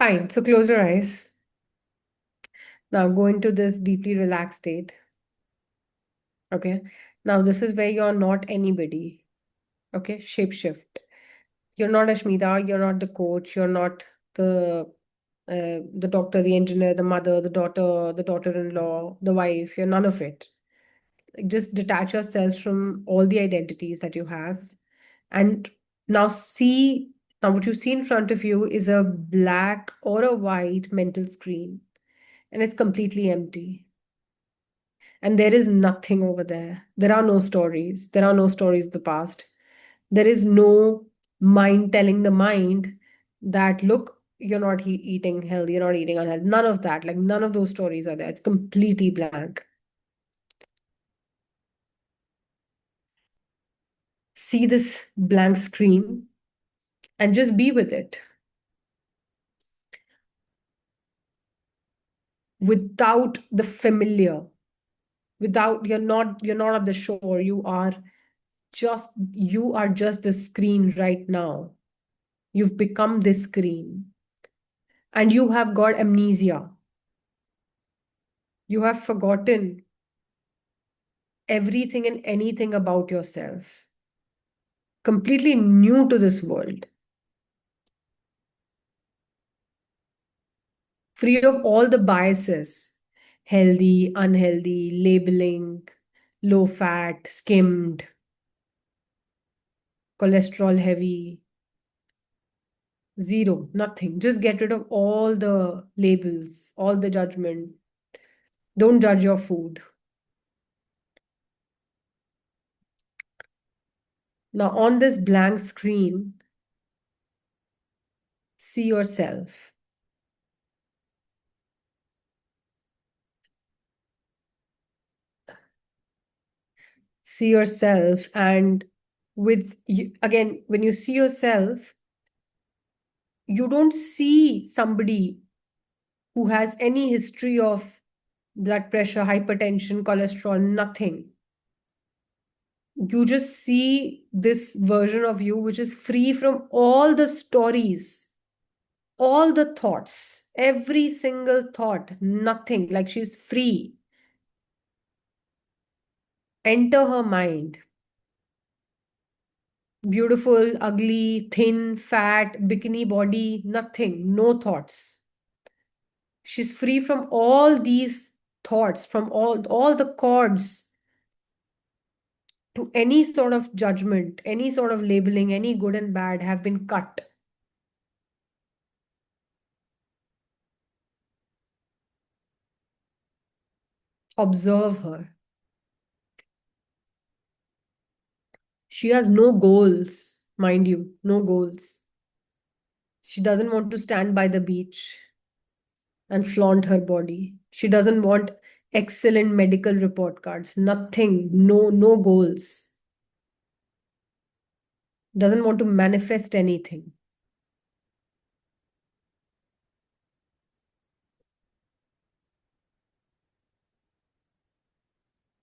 Fine. So close your eyes. Now go into this deeply relaxed state. Okay. Now this is where you're not anybody. Okay. Shape shift. You're not Ashmita. You're not the coach. You're not the the doctor, the engineer, the mother, the daughter-in-law, the wife. You're none of it. Like, just detach yourself from all the identities that you have, and now see. Now what you see in front of you is a black or a white mental screen, and it's completely empty. And there is nothing over there. There are no stories. There are no stories of the past. There is no mind telling the mind that, look, you're not eating healthy, you're not eating unhealthy. None of that. Like, none of those stories are there. It's completely blank. See this blank screen and just be with it without the familiar. Without, you're not at the shore. You are just the screen right now. You've become this screen. And you have got amnesia. You have forgotten everything and anything about yourself. Completely new to this world. Free of all the biases, healthy, unhealthy, labeling, low fat, skimmed, cholesterol heavy, zero, nothing. Just get rid of all the labels, all the judgment. Don't judge your food. Now, on this blank screen, see yourself. See yourself, and with you, again, when you see yourself, you don't see somebody who has any history of blood pressure, hypertension, cholesterol, nothing. You just see this version of you which is free from all the stories, all the thoughts, every single thought, nothing. Like, she's free. Enter her mind. Beautiful, ugly, thin, fat, bikini body, nothing, no thoughts. She's free from all these thoughts, from all the cords to any sort of judgment, any sort of labeling, any good and bad have been cut. Observe her. She has no goals, mind you, no goals. She doesn't want to stand by the beach and flaunt her body. She doesn't want excellent medical report cards, nothing, no goals. Doesn't want to manifest anything.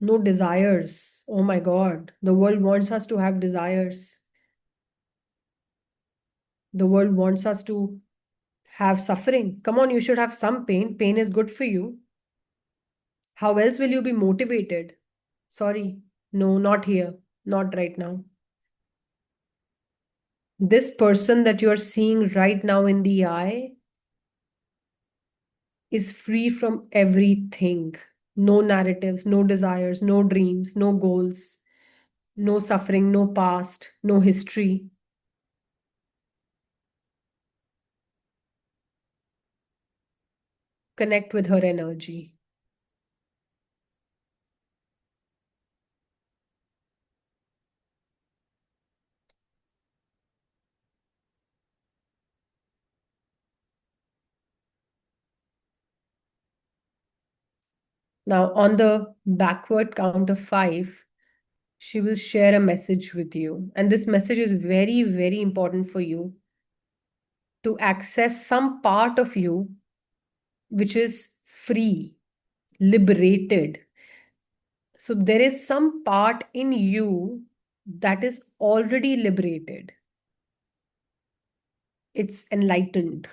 No desires. Oh my God. The world wants us to have desires. The world wants us to have suffering. Come on, you should have some pain. Pain is good for you. How else will you be motivated? Sorry. No, not here. Not right now. This person that you are seeing right now in the eye is free from everything. No narratives, no desires, no dreams, no goals, no suffering, no past, no history. Connect with her energy. Now, on the backward count of five, she will share a message with you. And this message is very, very important for you to access some part of you which is free, liberated. So there is some part in you that is already liberated. It's enlightened.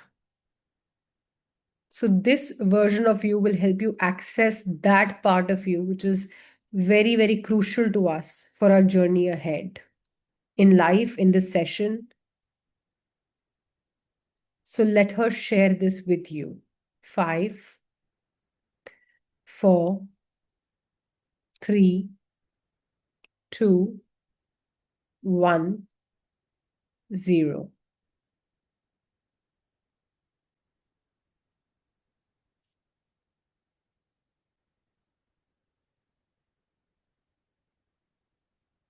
So this version of you will help you access that part of you, which is very, very crucial to us for our journey ahead in life, in this session. So let her share this with you. 5, 4, 3, 2, 1, 0.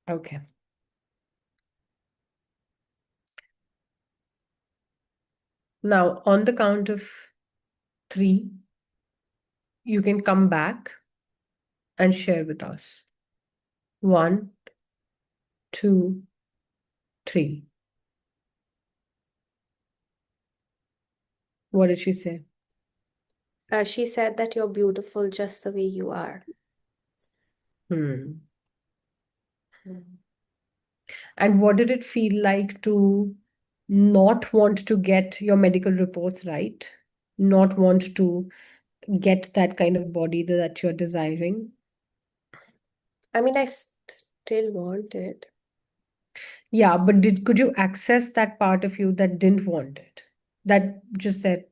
Okay. Now, on the count of 3, you can come back and share with us. 1, 2, 3. What did she say? She said that you're beautiful just the way you are. Hmm. And what did it feel like to not want to get your medical reports right? Not want to get that kind of body that you're desiring? I mean, still want it. Yeah, but could you access that part of you that didn't want it? That just said,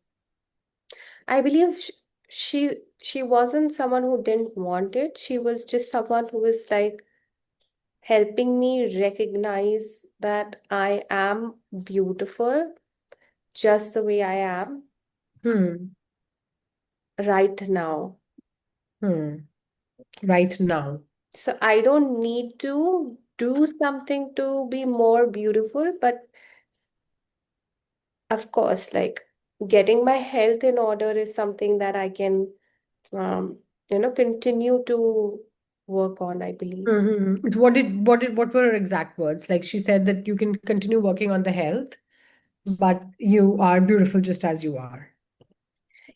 I believe she wasn't someone who didn't want it. She was just someone who was like helping me recognize that I am beautiful just the way I am hmm, right now. hmm, right now. So I don't need to do something to be more beautiful, but of course, like getting my health in order is something that I can, um, continue to work on, I believe. What were her exact words? Like she said that you can continue working on the health, but you are beautiful just as you are.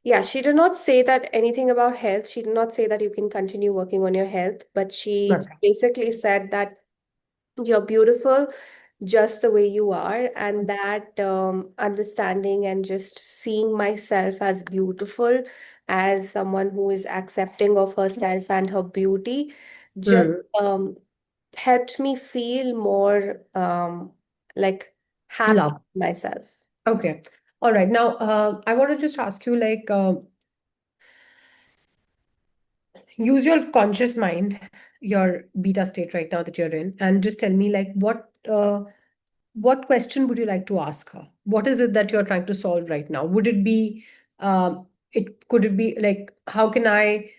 Yeah, she did not say that anything about health. She did not say that you can continue working on your health, but she Okay. basically said that you're beautiful just the way you are, and that understanding and just seeing myself as beautiful, as someone who is accepting of herself and her beauty, just Hmm. um, helped me feel more like happy Love. with myself. Okay. All right. Now, I want to just ask you, like, use your conscious mind, your beta state right now that you're in, and just tell me, like, what question would you like to ask her? What is it that you're trying to solve right now? Would it be, could it be like, how can I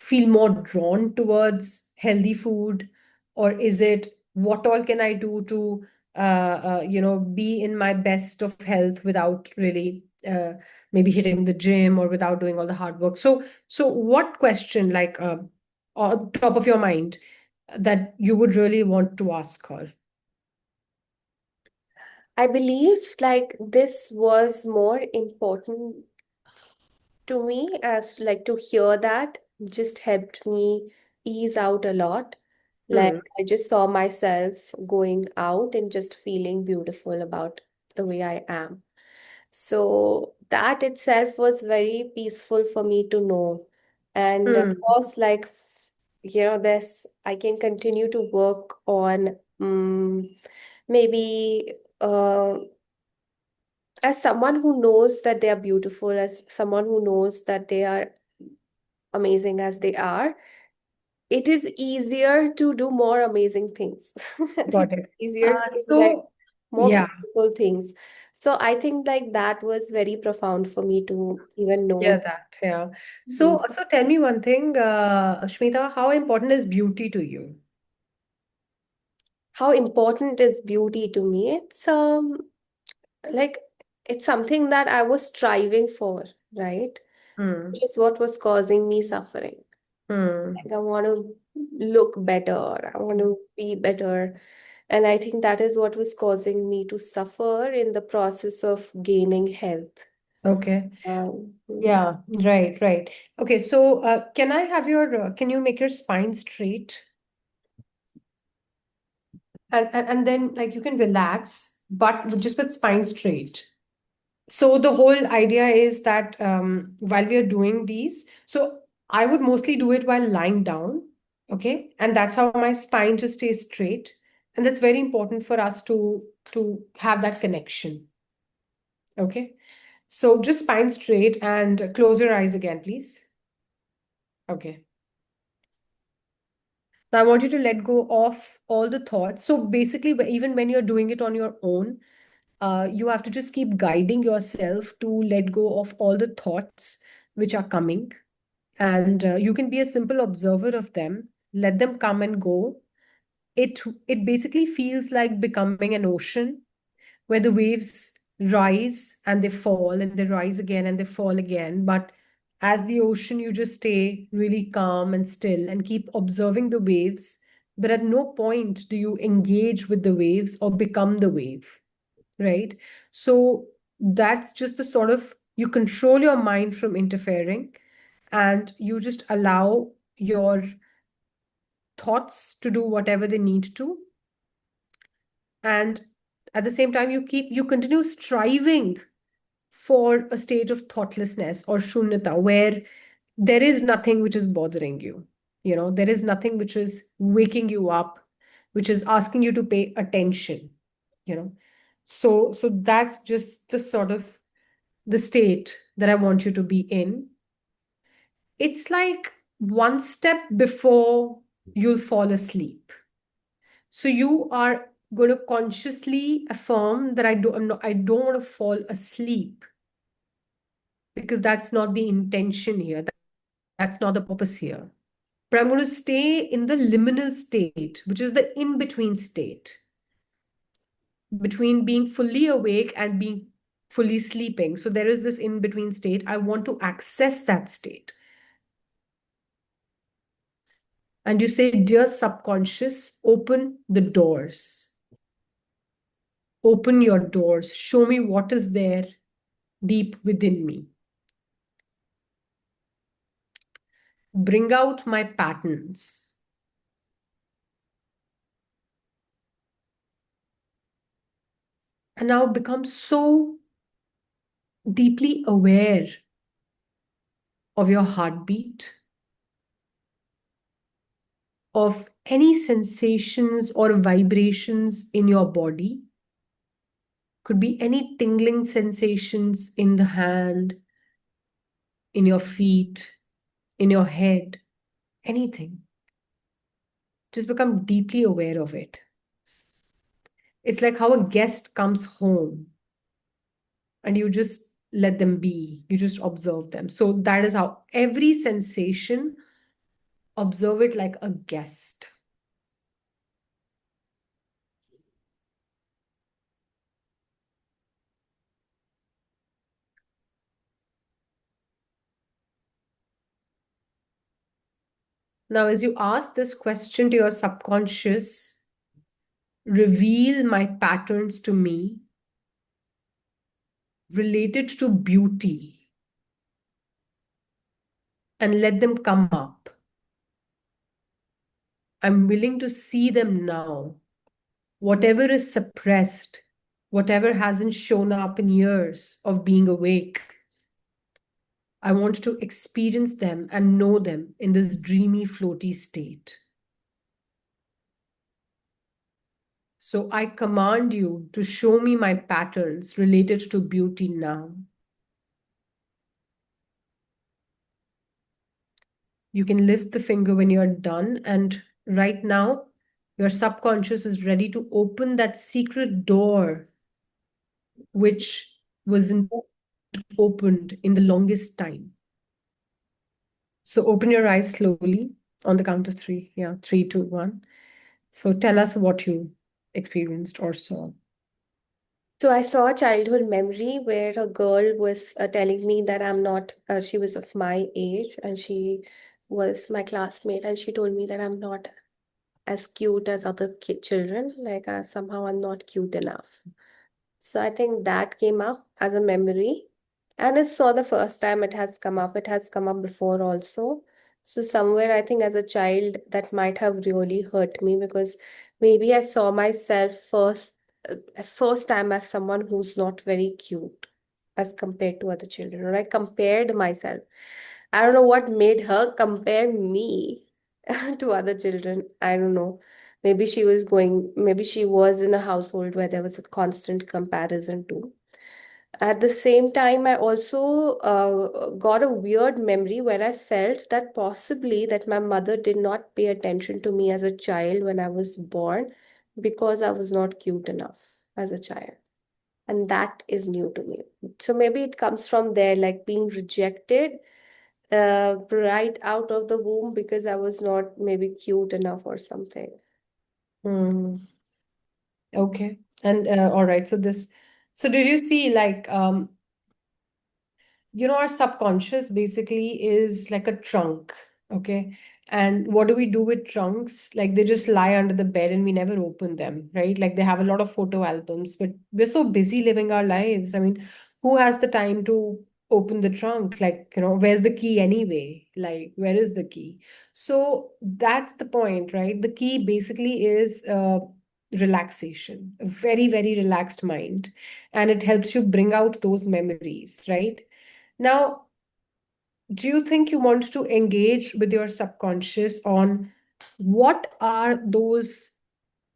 feel more drawn towards healthy food, or is it what all can I do to be in my best of health without really maybe hitting the gym or without doing all the hard work? So what question, like, on top of your mind, that you would really want to ask her? I believe like this was more important to me, as like to hear that just helped me ease out a lot. Like Hmm. I just saw myself going out and just feeling beautiful about the way I am. So that itself was very peaceful for me to know. And of Hmm. course, like, this I can continue to work on, maybe as someone who knows that they are beautiful, as someone who knows that they are amazing as they are, it is easier to do more amazing things. Got it. Easier to do like So more yeah, beautiful things. So I think like that was very profound for me to even yeah, know. that, yeah. Mm. So tell me one thing, Shmita, how important is beauty to you? How important is beauty to me? It's like it's something that I was striving for, right? Hmm. Which is what was causing me suffering. Hmm. Like I want to look better, I want to be better. And I think that is what was causing me to suffer in the process of gaining health. Okay. Mm. Yeah, right, right. Okay, so can I have can you make your spine straight? And then like you can relax, but just with spine straight. So the whole idea is that while we are doing these, so I would mostly do it while lying down, okay? And that's how my spine just stays straight. And that's very important for us to have that connection, okay? So just spine straight and close your eyes again, please. Okay. Now I want you to let go of all the thoughts. So basically, even when you're doing it on your own, you have to just keep guiding yourself to let go of all the thoughts which are coming. And you can be a simple observer of them, let them come and go. It basically feels like becoming an ocean where the waves rise and they fall and they rise again and they fall again. But as the ocean, you just stay really calm and still and keep observing the waves. But at no point do you engage with the waves or become the wave, right? So that's just the sort of, you control your mind from interfering and you just allow your thoughts to do whatever they need to. And at the same time, you continue striving for a state of thoughtlessness or shunyata where there is nothing which is bothering you. There is nothing which is waking you up, which is asking you to pay attention. you know so that's just the sort of the state that I want you to be in. It's like one step before you'll fall asleep. So you are going to consciously affirm that I don't want to fall asleep, because that's not the intention here. That's not the purpose here. But I'm going to stay in the liminal state, which is the in between state between being fully awake and being fully sleeping. So there is this in between state. I want to access that state. And you say, dear subconscious, open the doors. Open your doors. Show me what is there deep within me. Bring out my patterns. And now become so deeply aware of your heartbeat, of any sensations or vibrations in your body. Could be any tingling sensations in the hand, in your feet, in your head, anything. Just become deeply aware of it. It's like how a guest comes home and you just let them be, you just observe them. So that is how every sensation, observe it like a guest. Now, as you ask this question to your subconscious, reveal my patterns to me related to beauty and let them come up. I'm willing to see them now. Whatever is suppressed, whatever hasn't shown up in years of being awake, I want to experience them and know them in this dreamy, floaty state. So I command you to show me my patterns related to beauty now. You can lift the finger when you're done, and right now, your subconscious is ready to open that secret door which wasn't opened in the longest time. So open your eyes slowly on the count of three. Yeah, three, two, one. So tell us what you experienced or saw. So I saw a childhood memory where a girl was telling me that I'm not, she was of my age and she was my classmate, and she told me that I'm not as cute as other children, like somehow I'm not cute enough. So I think that came up as a memory. And it's so the first time it has come up. It has come up before also. So somewhere I think as a child that might have really hurt me, because maybe I saw myself first time as someone who's not very cute. as compared to other children, or I compared myself. I don't know what made her compare me to other children. I don't know. Maybe she was in a household where there was a constant comparison too. At the same time, I also got a weird memory where I felt that possibly that my mother did not pay attention to me as a child when I was born because I was not cute enough as a child. And that is new to me. So maybe it comes from there, like being rejected right out of the womb because I was not maybe cute enough or something. Hmm. Okay. And all right. So did you see like our subconscious basically is like a trunk, okay? And what do we do with trunks? Like they just lie under the bed and we never open them, right? Like they have a lot of photo albums, but we're so busy living our lives. I mean, who has the time to open the trunk? Like, where's the key anyway? Like, where is the key? So that's the point, right? The key basically is relaxation, a very, very relaxed mind. And it helps you bring out those memories, right? Now, do you think you want to engage with your subconscious on what are those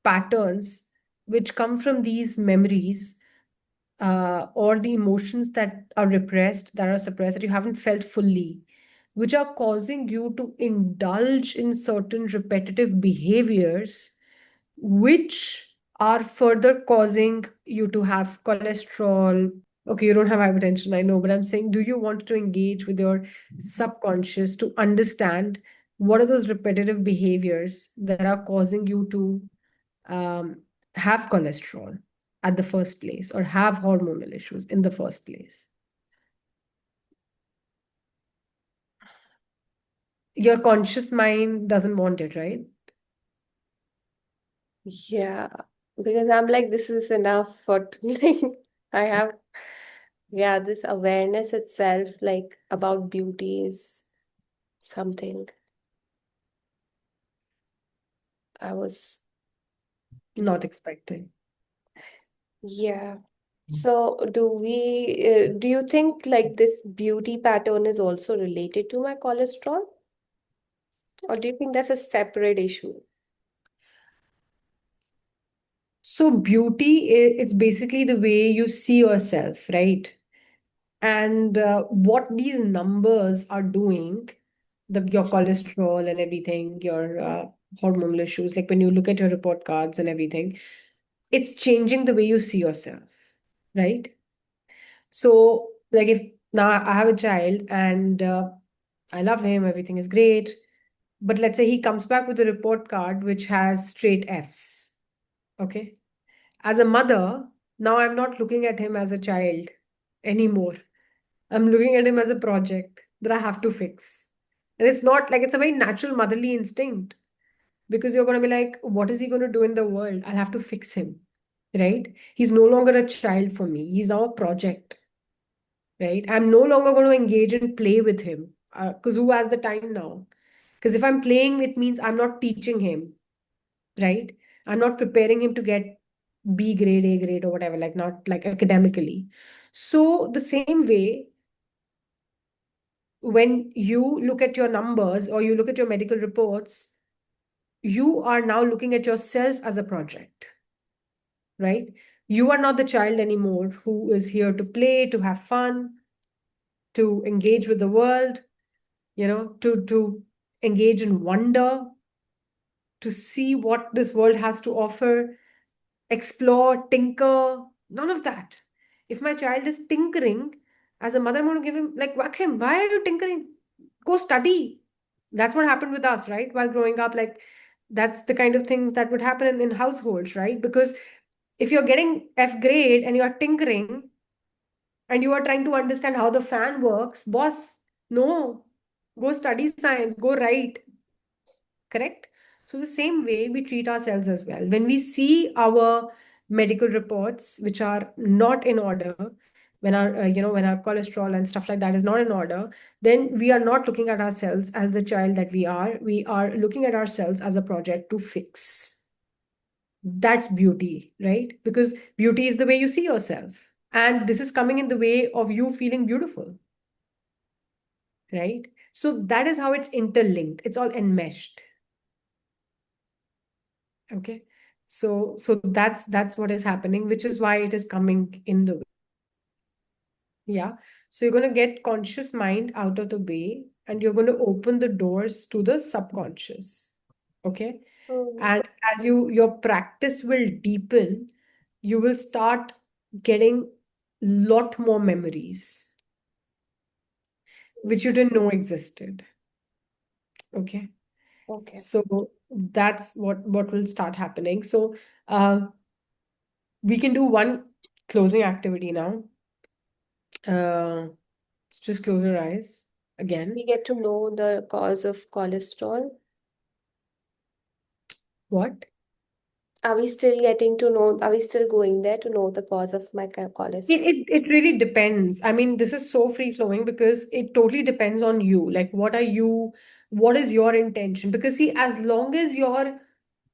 patterns which come from these memories or the emotions that are repressed, that are suppressed, that you haven't felt fully, which are causing you to indulge in certain repetitive behaviors, which are further causing you to have cholesterol? Okay, you don't have hypertension, I know, but I'm saying, do you want to engage with your subconscious to understand what are those repetitive behaviors that are causing you to um, have cholesterol at the first place or have hormonal issues in the first place? Your conscious mind doesn't want it, right? Yeah, because I'm like, this is enough for like I have, yeah, this awareness itself, like about beauty is something I was, Not expecting. yeah. So do you think like this beauty pattern is also related to my cholesterol? Or do you think that's a separate issue? So beauty, it's basically the way you see yourself, right? And what these numbers are doing, your cholesterol and everything, your hormonal issues, like when you look at your report cards and everything, it's changing the way you see yourself, right? So, like if now I have a child and I love him, everything is great, but let's say he comes back with a report card which has straight Fs, okay? As a mother, now I'm not looking at him as a child anymore. I'm looking at him as a project that I have to fix. And it's not like, it's a very natural motherly instinct because you're going to be like, what is he going to do in the world? I'll have to fix him, right? He's no longer a child for me. He's now a project, right? I'm no longer going to engage and play with him because who has the time now? Because if I'm playing, it means I'm not teaching him, right? I'm not preparing him to get B grade, A grade, or whatever, like not like academically. So, the same way, when you look at your numbers or you look at your medical reports, you are now looking at yourself as a project, right? You are not the child anymore who is here to play, to have fun, to engage with the world, to engage in wonder, to see what this world has to offer, explore, tinker, none of that. If my child is tinkering, as a mother, I'm going to give him, like, whack him. Why are you tinkering? Go study. That's what happened with us, right? While growing up, like, that's the kind of things that would happen in households, right? Because if you're getting F grade and you're tinkering and you are trying to understand how the fan works, boss, no, go study science, go write, correct? So the same way we treat ourselves as well. When we see our medical reports which are not in order, when our cholesterol and stuff like that is not in order, then we are not looking at ourselves as the child that we are. We are looking at ourselves as a project to fix. That's beauty, right? Because beauty is the way you see yourself. And this is coming in the way of you feeling beautiful, right? So that is how it's interlinked. It's all enmeshed. Okay. So that's what is happening, which is why it is coming in the way. Yeah. So you're going to get conscious mind out of the way and you're going to open the doors to the subconscious. Okay. Hmm. And as your practice will deepen, you will start getting lot more memories which you didn't know existed. Okay. Okay. So that's what will start happening. So uh, we can do one closing activity now. Uh, just close your eyes We again. get to know the cause of cholesterol. What? Are we still getting to know, are we still going there to know the cause of my cholesterol? It really depends. I mean, this is so free flowing because it totally depends on you. Like, what is your intention? Because see, as long as your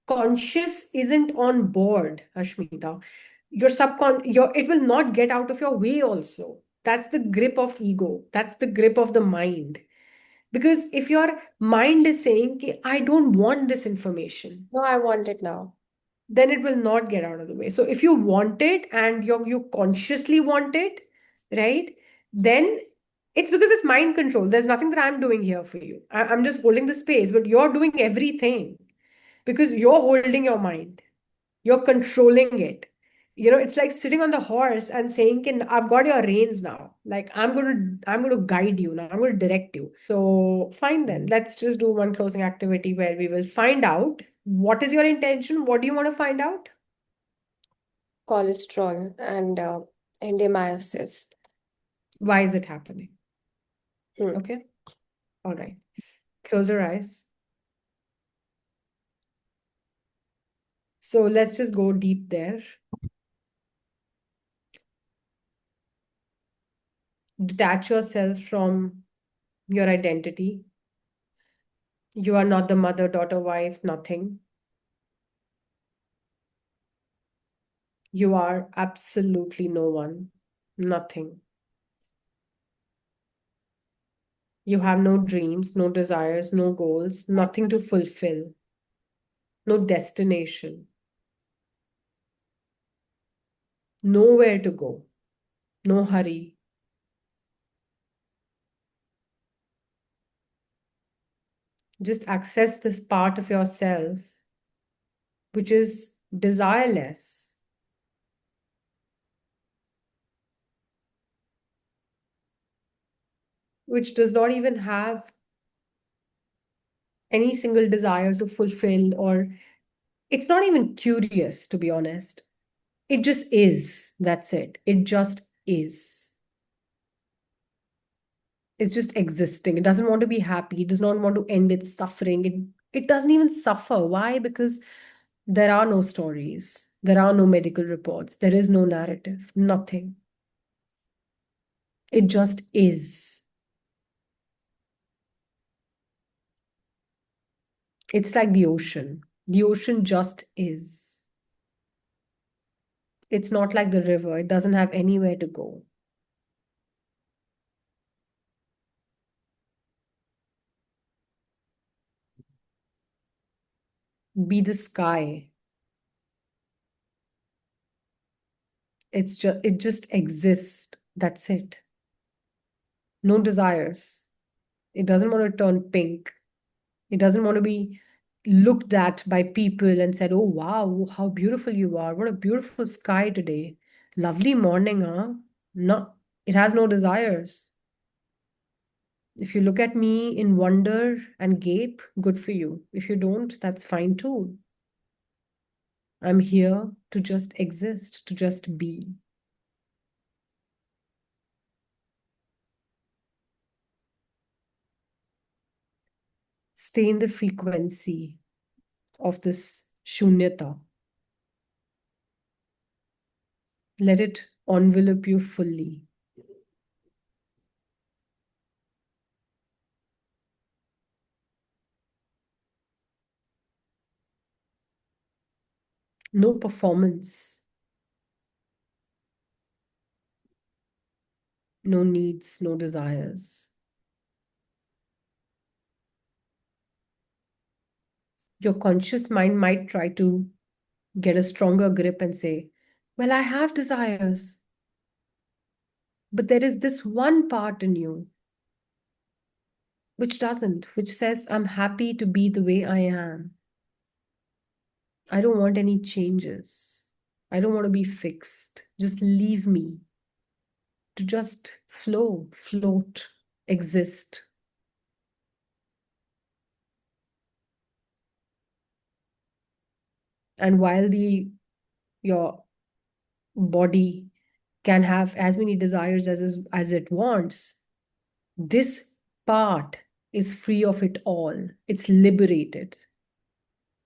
conscious isn't on board, Ashmita, it will not get out of your way also. That's the grip of ego. That's the grip of the mind. Because if your mind is saying, "Ki, I don't want this information," No, I want it now. then it will not get out of the way. So if you want it and you consciously want it, right? Then it's because it's mind control. There's nothing that I'm doing here for you. I'm just holding the space, but you're doing everything because you're holding your mind. You're controlling it. It's like sitting on the horse and saying, "Can I've got your reins now. Like I'm gonna guide you now. I'm gonna direct you." So fine then. Let's just do one closing activity where we will find out what is your intention. What do you want to find out? Cholesterol and endomyosis. Why is it happening? Hmm. Okay. All right. Close your eyes. So let's just go deep there. Detach yourself from your identity. You are not the mother, daughter, wife, nothing. You are absolutely no one, nothing. You have no dreams, no desires, no goals, nothing to fulfill, no destination, nowhere to go, no hurry. Just access this part of yourself which is desireless, which does not even have any single desire to fulfill, or it's not even curious, to be honest. It just is. That's it. It just is. It's just existing. It doesn't want to be happy. It does not want to end its suffering. It doesn't even suffer. Why? Because there are no stories. There are no medical reports. There is no narrative. Nothing. It just is. It's like the ocean. The ocean just is. It's not like the river. It doesn't have anywhere to go. Be the sky. It just exists. That's it. No desires. It doesn't want to turn pink. It doesn't want to be looked at by people and said, "Oh, wow, how beautiful you are. What a beautiful sky today. Lovely morning, huh?" No, it has no desires. If you look at me in wonder and gape, good for you. If you don't, that's fine too. I'm here to just exist, to just be. Stay in the frequency of this shunyata. Let it envelop you fully. No performance. no needs, no desires. Your conscious mind might try to get a stronger grip and say, well, I have desires, but there is this one part in you which doesn't, which says, I'm happy to be the way I am. I don't want any changes. I don't want to be fixed. Just leave me to just flow, float, exist. And while the your body can have as many desires as it wants, this part is free of it all. It's liberated.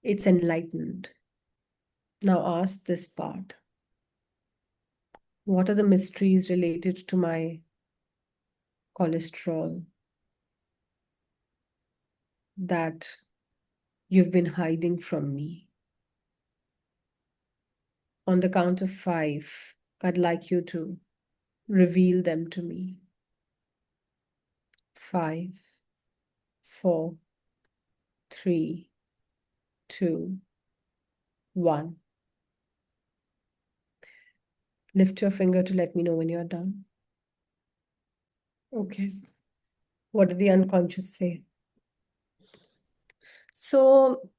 It's enlightened. Now ask this part. What are the mysteries related to my cholesterol that you've been hiding from me? On the count of five, I'd like you to reveal them to me. 5, 4, 3, 2, 1. Lift your finger to let me know when you're done. Okay. What did the unconscious say? So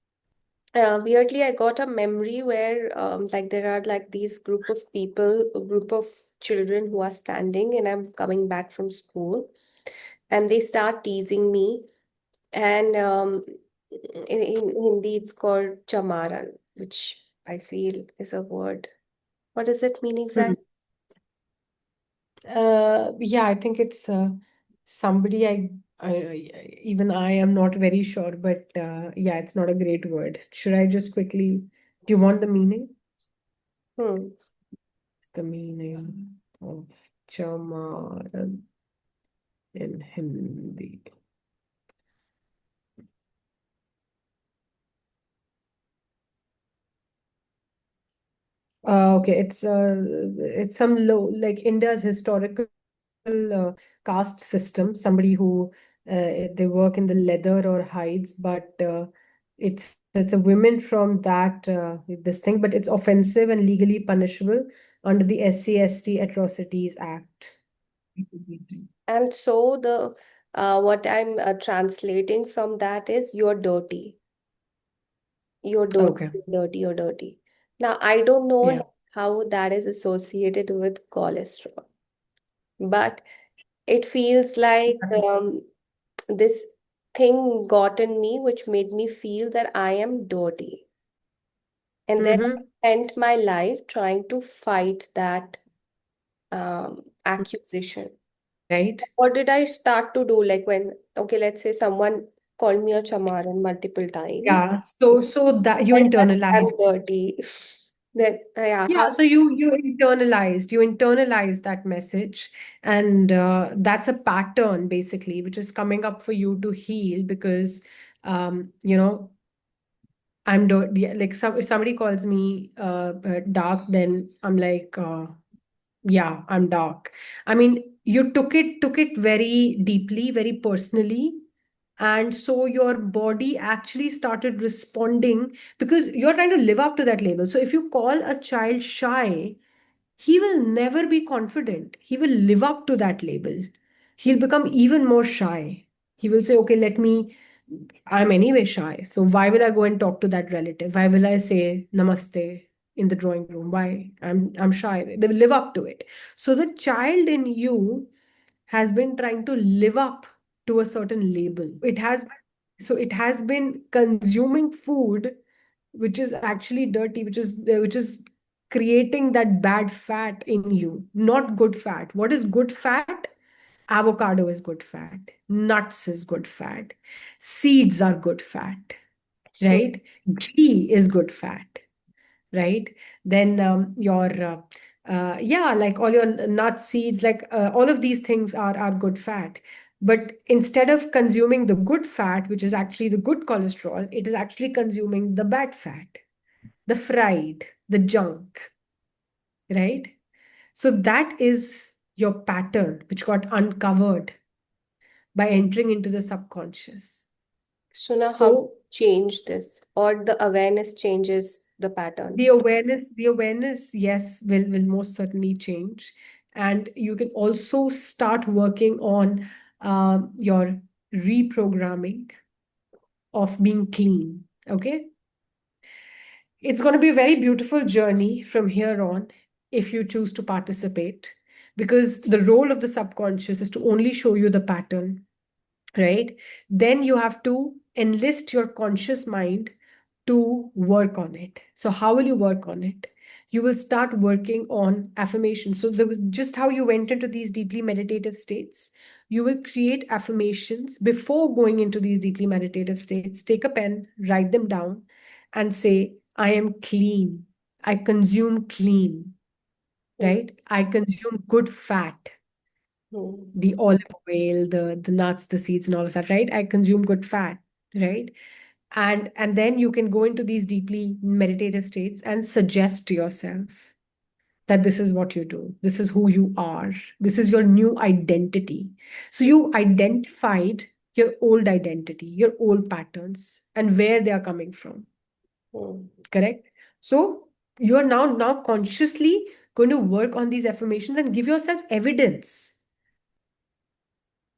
weirdly, I got a memory where like there are like these group of people, a group of children who are standing, and I'm coming back from school, and they start teasing me, and in Hindi it's called chamaran, which I feel is a word. What does it mean Mhm. exactly? Yeah, I think it's somebody even I am not very sure, but yeah, it's not a great word. Should I just quickly, do you want the meaning? Hmm. The meaning of chamaran in Hindi. Okay, it's some low like India's historical caste system. Somebody who they work in the leather or hides, but it's a women from that this thing, but it's offensive and legally punishable under the SC/ST Atrocities Act. And so the what I'm translating from that is you're dirty. You're dirty, Okay. you're dirty, you're dirty. Now, I don't know Yeah. like, how that is associated with cholesterol, but it feels like this thing got in me which made me feel that I am dirty. And then I Mm-hmm. spent my life trying to fight that accusation. So Right. what did I start to do? Like when, okay, let's say someone called me a chamaran multiple times. Yeah. So that you And that internalized. I'm dirty. Then, yeah, Yeah, how? so you internalized that message, and that's a pattern basically, which is coming up for you to heal because you know yeah, like if somebody calls me dark, then I'm like yeah, I'm dark. I mean, you took it very deeply, very personally, and so your body actually started responding because you're trying to live up to that label. So if you call a child shy, he will never be confident. He will live up to that label. He'll become even more shy. He will say, okay, I'm anyway shy. So why will I go and talk to that relative? Why will I say namaste in the drawing room? Why? I'm shy. They will live up to it. So the child in you has been trying to live up to a certain label. It has been consuming food which is actually dirty, which is creating that bad fat in you, not good fat. What is good fat? Avocado is good fat. Nuts is good fat. Seeds are good fat, Hmm. right? Ghee is good fat, right? Then your yeah, like all your nuts, seeds, like all of these things are good fat. But instead of consuming the good fat, which is actually the good cholesterol, it is actually consuming the bad fat, the fried, the junk, right? So that is your pattern, which got uncovered by entering into the subconscious. So now how to So change this? Or the awareness changes the pattern? the awareness, yes, will most certainly change. And you can also start working on your reprogramming of being clean. Okay. It's going to be a very beautiful journey from here on if you choose to participate, because the role of the subconscious is to only show you the pattern, right? Then you have to enlist your conscious mind to work on it. So, how will you work on it? You will start working on affirmations. So, there was just how you went into these deeply meditative states. You will create affirmations before going into these deeply meditative states. Take a pen, write them down, and say, I am clean. I consume clean, Hmm. right? I consume good fat, Hmm. the olive oil, the nuts, the seeds, and all of that, right? I consume good fat, right? And then you can go into these deeply meditative states and suggest to yourself that this is what you do, this is who you are, this is your new identity. So you identified your old identity, your old patterns, and where they are coming from. Hmm. Correct? So you are now consciously going to work on these affirmations and give yourself evidence